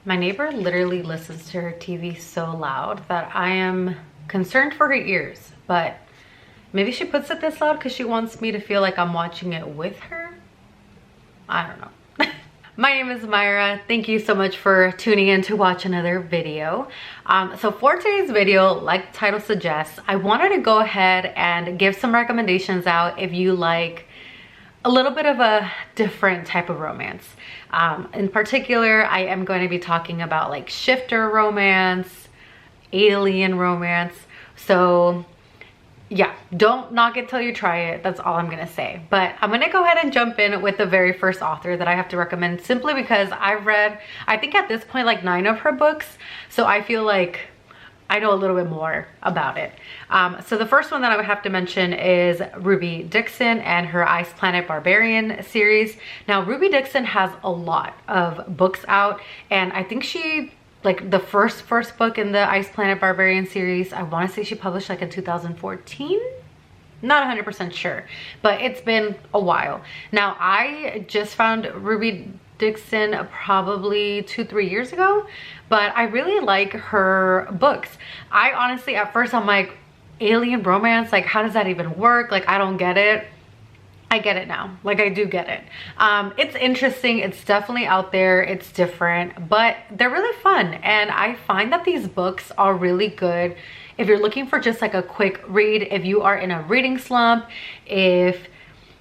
My neighbor literally listens to her TV so loud that I am concerned for her ears, but maybe she puts it this loud because she wants me to feel like I'm watching it with her. I don't know. My name is Myra. Thank you so much for tuning in to watch another video. So for today's video, like the title suggests, I wanted to go ahead and give some recommendations out if you like a little bit of a different type of romance. In particular, I am going to be talking about like shifter romance, alien romance. So yeah, don't knock it till you try it. That's all I'm gonna say. But I'm gonna go ahead and jump in with the very first author that I have to recommend, simply because I've read, I think at this point, like 9 of her books. So I feel like I know a little bit more about it. So the first one that I would have to mention is Ruby Dixon and her Ice Planet Barbarian series. Now, Ruby Dixon has a lot of books out, and I think she, like the first book in the Ice Planet Barbarian series, I want to say she published like in 2014. Not 100% sure, but it's been a while. Now, I just found Ruby Dixon probably 2-3 years ago, but I really like her books. I honestly, at first I'm like, alien romance, like how does that even work? Like I don't get it. I get it now. Like I do get it. It's interesting. It's definitely out there. It's different, but they're really fun. And I find that these books are really good if you're looking for just like a quick read, if you are in a reading slump, if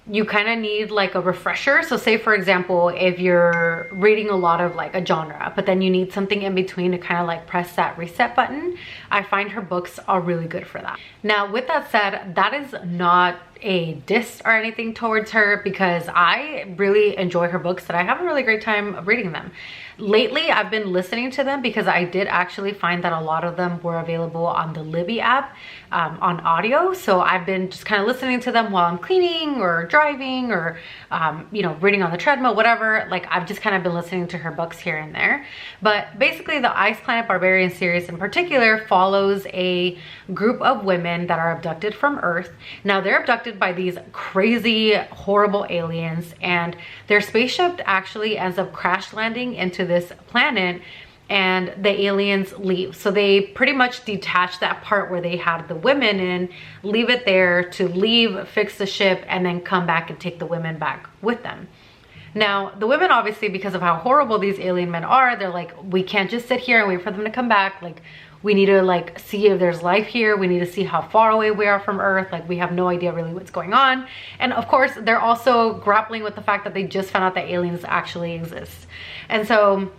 you kind of need like a refresher. So say for example, if you're reading a lot of like a genre, but then you need something in between to kind of like press that reset button, I find her books are really good for that. Now, with that said, that is not a diss or anything towards her, because I really enjoy her books and I have a really great time reading them. Lately, I've been listening to them because I did actually find that a lot of them were available on the Libby app on audio. So I've been just kind of listening to them while I'm cleaning or driving or, you know, reading on the treadmill, whatever. Like I've just kind of been listening to her books here and there. But basically the Ice Planet Barbarian series in particular follows a group of women that are abducted from Earth. Now they're abducted by these crazy, horrible aliens, and their spaceship actually ends up crash landing into this planet, and the aliens leave. So they pretty much detach that part where they had the women in, leave it there to leave, fix the ship, and then come back and take the women back with them. Now, the women, obviously, because of how horrible these alien men are, they're like, we can't just sit here and wait for them to come back. Like, we need to like see if there's life here. We need to see how far away we are from Earth. Like we have no idea really what's going on. And of course, they're also grappling with the fact that they just found out that aliens actually exist. And so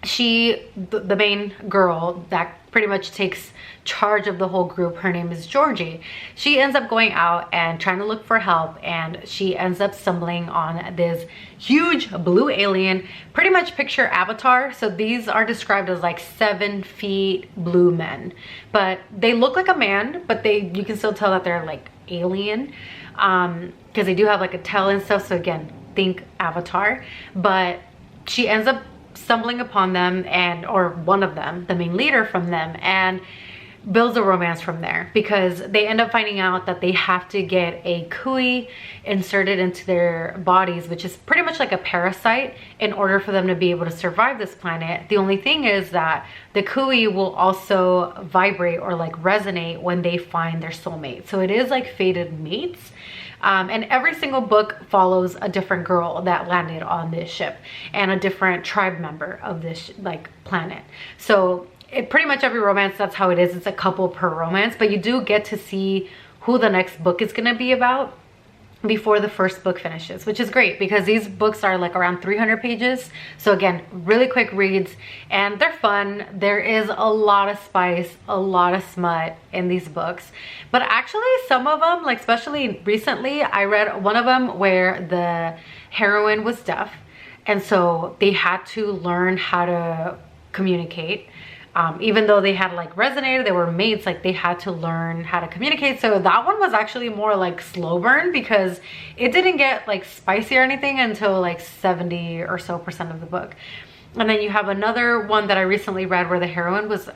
the main girl that pretty much takes charge of the whole group, her name is Georgie. She ends up going out and trying to look for help, and she ends up stumbling on this huge blue alien. Pretty much picture Avatar. So these are described as like 7 feet blue men, but they look like a man, but you can still tell that they're like alien, because they do have like a tail and stuff. So again, think Avatar. But she ends up stumbling upon them, or one of them, the main leader from them, and builds a romance from there, because they end up finding out that they have to get a kui inserted into their bodies, which is pretty much like a parasite, in order for them to be able to survive this planet. The only thing is that the kui will also vibrate or like resonate when they find their soulmate. So it is like fated mates. And every single book follows a different girl that landed on this ship and a different tribe member of this like planet. So pretty much every romance, that's how it is. It's a couple per romance, but you do get to see who the next book is going to be about before the first book finishes, which is great because these books are like around 300 pages. So again, really quick reads, and they're fun. There is a lot of spice, a lot of smut in these books. But actually some of them, like especially recently, I read one of them where the heroine was deaf. And so they had to learn how to communicate. Even though they had like resonated, they were mates, like they had to learn how to communicate. So that one was actually more like slow burn, because it didn't get like spicy or anything until like 70 or so % of the book. And then you have another one that I recently read where the heroine was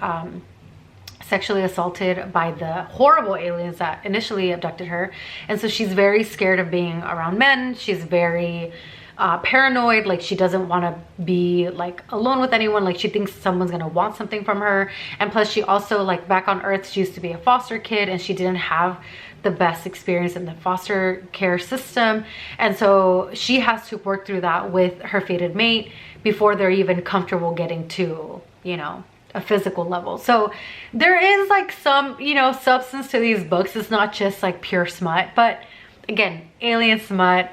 sexually assaulted by the horrible aliens that initially abducted her. And so she's very scared of being around men. She's very paranoid, like she doesn't want to be like alone with anyone, like she thinks someone's gonna want something from her. And plus she also, like back on Earth, she used to be a foster kid and she didn't have the best experience in the foster care system, and so she has to work through that with her fated mate before they're even comfortable getting to, you know, a physical level. So there is like some, you know, substance to these books. It's not just like pure smut, but again, alien smut.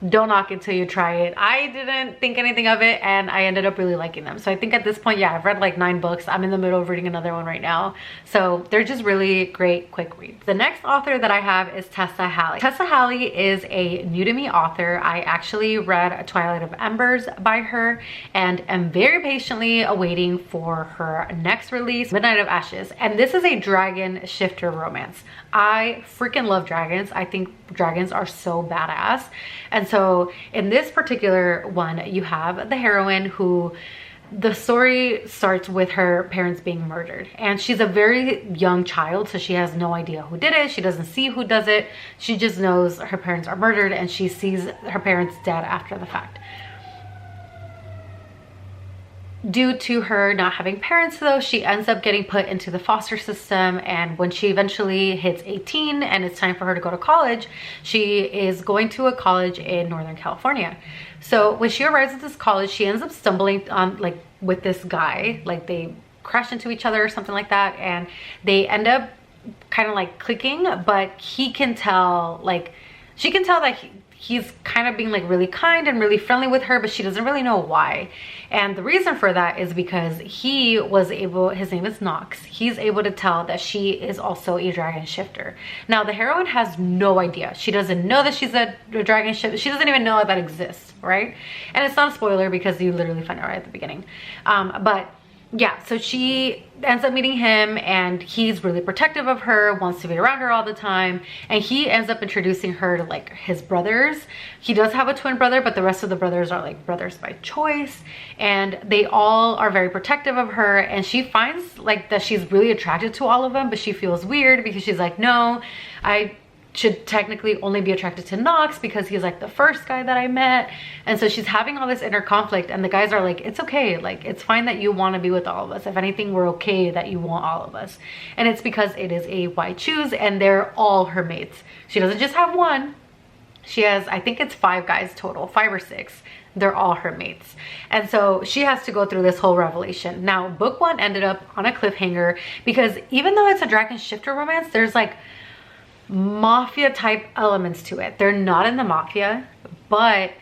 Don't knock it till you try it. I didn't think anything of it and I ended up really liking them. So I think at this point, yeah, I've read like 9 books. I'm in the middle of reading another one right now. So they're just really great quick reads. The next author that I have is Tessa Halley. Tessa Halley is a new to me author. I actually read Twilight of Embers by her and am very patiently awaiting for her next release, Midnight of Ashes. And this is a dragon shifter romance. I freaking love dragons. I think dragons are so badass. And so in this particular one, you have the heroine who, the story starts with her parents being murdered. And she's a very young child, so she has no idea who did it. She doesn't see who does it. She just knows her parents are murdered and she sees her parents dead after the fact. Due to her not having parents though, she ends up getting put into the foster system, and when she eventually hits 18 and it's time for her to go to college, she is going to a college in Northern California. So when she arrives at this college, she ends up stumbling on like with this guy, like they crash into each other or something like that, and they end up kind of like clicking, but he can tell, like she can tell that he's kind of being like really kind and really friendly with her, but she doesn't really know why. And the reason for that is because he was able, his name is Knox, he's able to tell that she is also a dragon shifter. Now the heroine has no idea. She doesn't know that she's a dragon shifter. She doesn't even know that exists, right? And it's not a spoiler because you literally find out right at the beginning. But yeah, so she ends up meeting him and he's really protective of her, wants to be around her all the time, and he ends up introducing her to like his brothers. He does have a twin brother, but the rest of the brothers are like brothers by choice, and they all are very protective of her, and she finds like that she's really attracted to all of them, but she feels weird because she's like, no, I should technically only be attracted to Knox because he's like the first guy that I met. And so she's having all this inner conflict, and the guys are like, it's okay, like it's fine that you want to be with all of us. If anything, we're okay that you want all of us. And it's because it is a white choose and they're all her mates. She doesn't just have one. She has, I think it's 5 guys total, 5 or 6. They're all her mates. And so she has to go through this whole revelation. Now, book 1 ended up on a cliffhanger because even though it's a dragon shifter romance, there's like mafia type elements to it. They're not in the mafia, but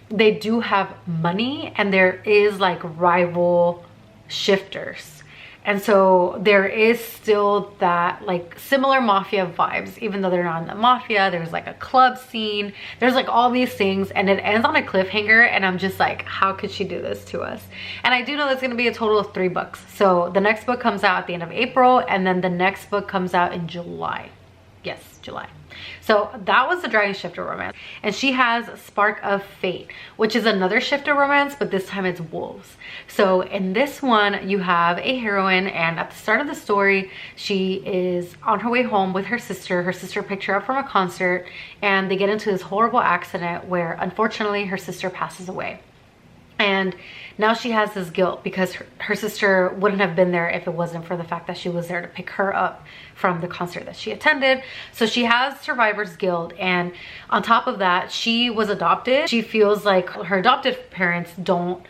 they do have money and there is like rival shifters. And so there is still that like similar mafia vibes, even though they're not in the mafia. There's like a club scene. There's like all these things, and it ends on a cliffhanger, and I'm just like, how could she do this to us? And I do know there's gonna be a total of 3 books. So the next book comes out at the end of April, and then the next book comes out in July. Yes, July. So that was the dragon shifter romance. And she has Spark of Fate, which is another shifter romance, but this time it's wolves. So in this one, you have a heroine, and at the start of the story, she is on her way home with her sister. Her sister picked her up from a concert, and they get into this horrible accident where unfortunately her sister passes away. And now she has this guilt because her sister wouldn't have been there if it wasn't for the fact that she was there to pick her up from the concert that she attended. So she has survivor's guilt, and on top of that, she was adopted. She feels like her adopted parents don't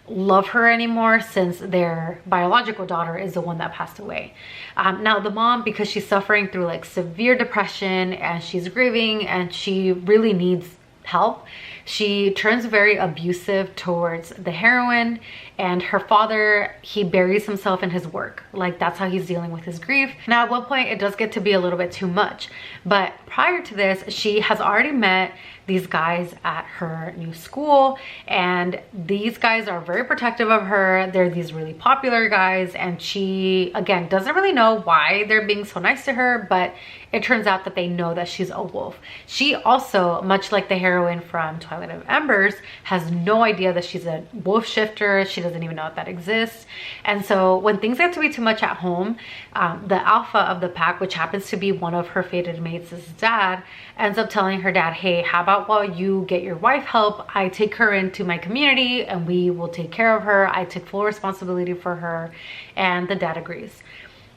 love her anymore since their biological daughter is the one that passed away. Now the mom, because she's suffering through like severe depression and she's grieving and she really needs help, she turns very abusive towards the heroine, and her father, he buries himself in his work. Like that's how he's dealing with his grief. Now at one point it does get to be a little bit too much, but prior to this, she has already met these guys at her new school, and these guys are very protective of her. They're these really popular guys, and she again doesn't really know why they're being so nice to her, but it turns out that they know that she's a wolf. She also, much like the heroine from Twilight of Embers, has no idea that she's a wolf shifter. She doesn't even know that exists. And so when things get to be too much at home, the alpha of the pack, which happens to be one of her fated mates' dad, ends up telling her dad, hey, how about while you get your wife help, I take her into my community and we will take care of her. I take full responsibility for her. And the dad agrees.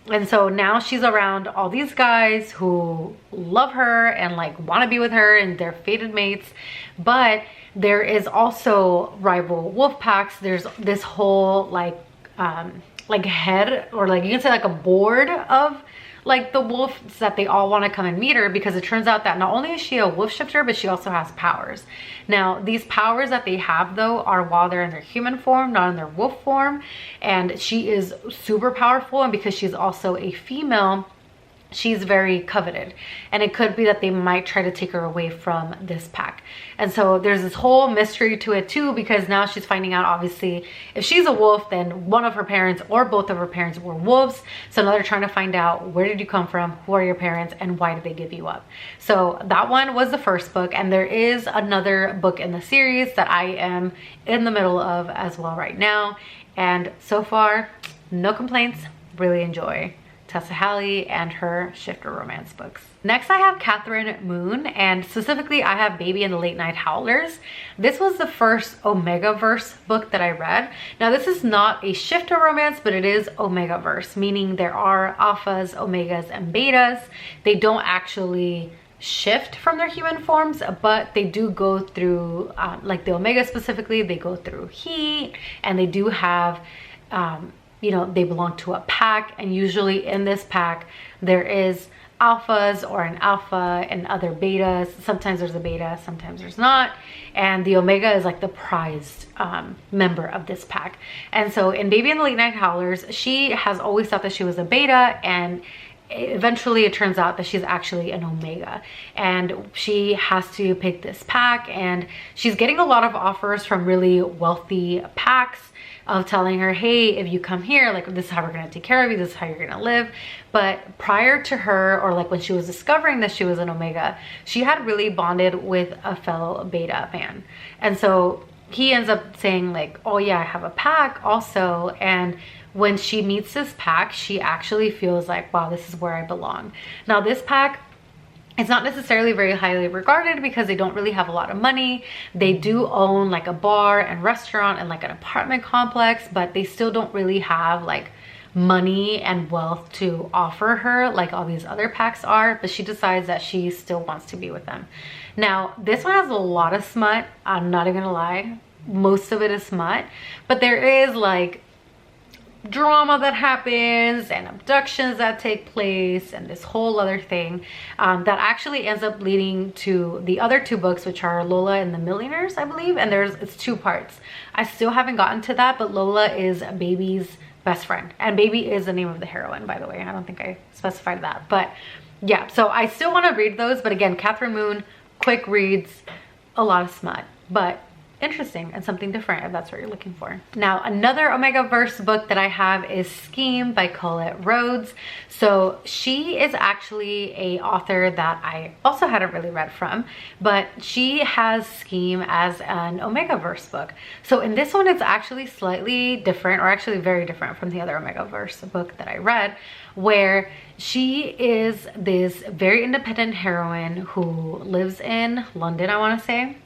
And so now she's around all these guys who love her and like want to be with her and they're fated mates. But there is also rival wolf packs. There's this whole like head, or like you can say like a board of like the wolves that they all want to come and meet her, because it turns out that not only is she a wolf shifter, but she also has powers. Now, these powers that they have though are while they're in their human form, not in their wolf form. And she is super powerful, and because she's also a female, she's very coveted, and it could be that they might try to take her away from this pack. And so there's this whole mystery to it too, because now she's finding out, obviously, if she's a wolf, then one of her parents or both of her parents were wolves. So now they're trying to find out, where did you come from, who are your parents, and why did they give you up? So that one was the first book, and there is another book in the series that I am in the middle of as well right now, and so far no complaints. Really enjoy Tessa Halley and her shifter romance books. Next, I have Catherine Moon, and specifically I have Baby and the Late Night Howlers. This was the first omegaverse book that I read. Now, this is not a shifter romance, but it is omegaverse, meaning there are alphas, omegas, and betas. They don't actually shift from their human forms, but they do go through, like the omega specifically, they go through heat, and they do have you know, they belong to a pack, and usually in this pack there is alphas or an alpha and other betas. Sometimes there's a beta, sometimes there's not, and the omega is like the prized member of this pack. And so in Baby and the Late Night Howlers, she has always thought that she was a beta, and eventually it turns out that she's actually an omega, and she has to pick this pack, and she's getting a lot of offers from really wealthy packs of telling her, hey, if you come here, like, this is how we're going to take care of you, this is how you're going to live. But prior to her, or like when she was discovering that she was an omega, she had really bonded with a fellow beta man. And so he ends up saying like, oh yeah, I have a pack also. And when she meets this pack, she actually feels like, wow, this is where I belong. Now, this pack, it's not necessarily very highly regarded because they don't really have a lot of money. They do own like a bar and restaurant and like an apartment complex, but they still don't really have like money and wealth to offer her like all these other packs are. But she decides that she still wants to be with them. Now, this one has a lot of smut. I'm not even gonna lie. Most of it is smut, but there is like drama that happens and abductions that take place and this whole other thing that actually ends up leading to the other two books, which are Lola and the Millionaires, I believe. And it's 2 parts. I still haven't gotten to that, but Lola is Baby's best friend, and Baby is the name of the heroine, by the way. I don't think I specified that, but yeah, so I still want to read those. But again, Catherine Moon, quick reads, a lot of smut, but interesting and something different if that's what you're looking for. Now, another omegaverse book that I have is Scheme by Colette Rhodes. So she is actually a author that I also hadn't really read from, but she has Scheme as an omegaverse book. So in this one, it's actually slightly different, or actually very different from the other omegaverse book that I read, where she is this very independent heroine who lives in London, I want to say.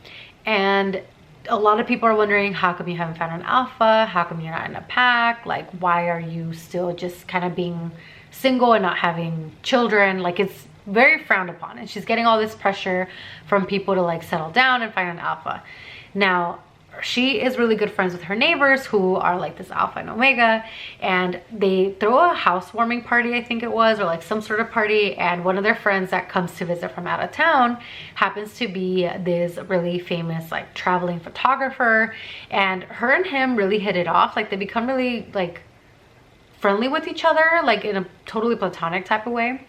And a lot of people are wondering, how come you haven't found an alpha? How come you're not in a pack? Like, why are you still just kind of being single and not having children? Like, it's very frowned upon, and she's getting all this pressure from people to like settle down and find an alpha. Now, she is really good friends with her neighbors who are like this alpha and omega, and they throw a housewarming party, I think it was, or like some sort of party, and one of their friends that comes to visit from out of town happens to be this really famous like traveling photographer, and her and him really hit it off. Like, they become really like friendly with each other, like in a totally platonic type of way.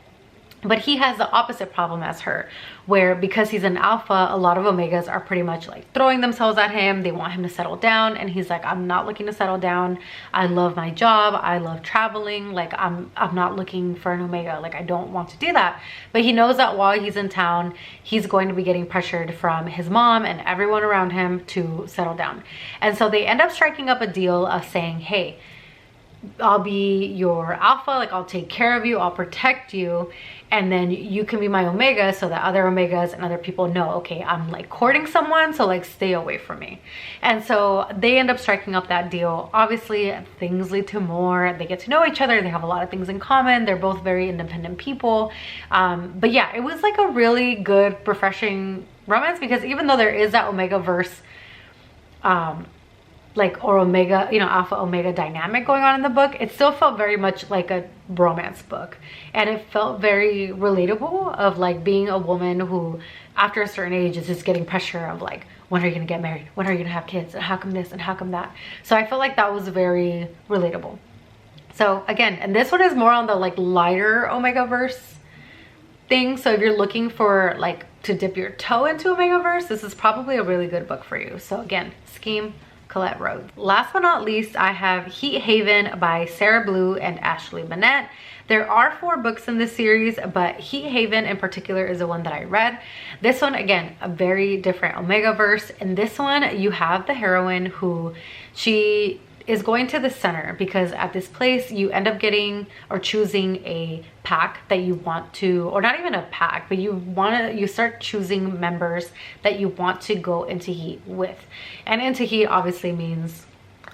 But he has the opposite problem as her, where because he's an alpha, a lot of omegas are pretty much like throwing themselves at him. They want him to settle down, and he's like, I'm not looking to settle down. I love my job. I love traveling. Like I'm not looking for an omega. Like I don't want to do that. But he knows that while he's in town, he's going to be getting pressured from his mom and everyone around him to settle down. And so they end up striking up a deal of saying, hey, I'll be your alpha, like I'll take care of you, I'll protect you, and then you can be my omega, so that other omegas and other people know, okay, I'm like courting someone, so like stay away from me. And so they end up striking up that deal. Obviously things lead to more. They get to know each other. They have a lot of things in common. They're both very independent people. But yeah, it was like a really good, refreshing romance, because even though there is that omega verse like, or omega, you know, alpha omega dynamic going on in the book, it still felt very much like a romance book. And it felt very relatable, of like being a woman who after a certain age is just getting pressure of like, when are you gonna get married? When are you gonna have kids? And how come this and how come that? So I felt like that was very relatable. So again, and this one is more on the like lighter omegaverse thing. So if you're looking for like to dip your toe into omegaverse, this is probably a really good book for you. So again, Scheme, Colette Rhodes. Last but not least, I have Heat Haven by Sarah Blue and Ashley Manette. There are 4 books in this series, but Heat Haven in particular is the one that I read. This one, again, a very different omegaverse. In this one, you have the heroine who she is going to the center, because at this place you end up getting or choosing a pack that you want to, or not even a pack, but you start choosing members that you want to go into heat with. And into heat obviously means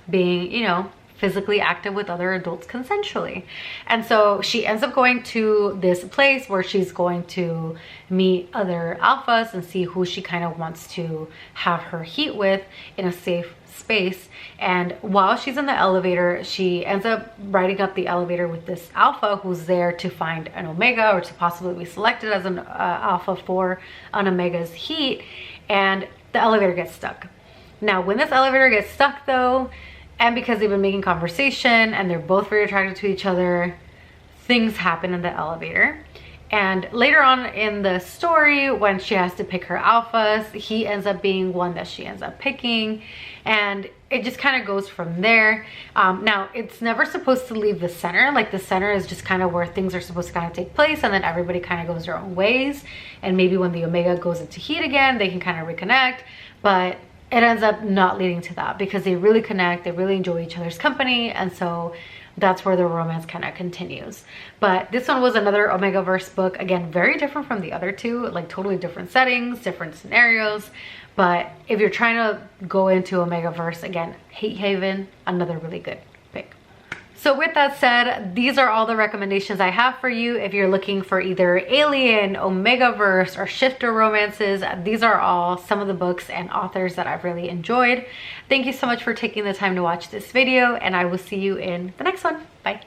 being, you know, physically active with other adults consensually. And so she ends up going to this place where she's going to meet other alphas and see who she kind of wants to have her heat with in a safe space. And while she's in the elevator, she ends up riding up the elevator with this alpha who's there to find an omega, or to possibly be selected as an alpha for an omega's heat. And the elevator gets stuck. Now when this elevator gets stuck though, and because they've been making conversation and they're both very attracted to each other, things happen in the elevator. And later on in the story, when she has to pick her alphas, he ends up being one that she ends up picking. And it just kind of goes from there. Now, it's never supposed to leave the center. Like the center is just kind of where things are supposed to kind of take place, and then everybody kind of goes their own ways. And maybe when the omega goes into heat again, they can kind of reconnect. But it ends up not leading to that, because they really connect, they really enjoy each other's company, and so that's where the romance kind of continues. But this one was another omegaverse book, again very different from the other 2, like totally different settings, different scenarios. But if you're trying to go into omegaverse, again, Heat Haven, another really good pick. So with that said, these are all the recommendations I have for you. If you're looking for either alien, omegaverse, or shifter romances, these are all some of the books and authors that I've really enjoyed. Thank you so much for taking the time to watch this video, and I will see you in the next one. Bye.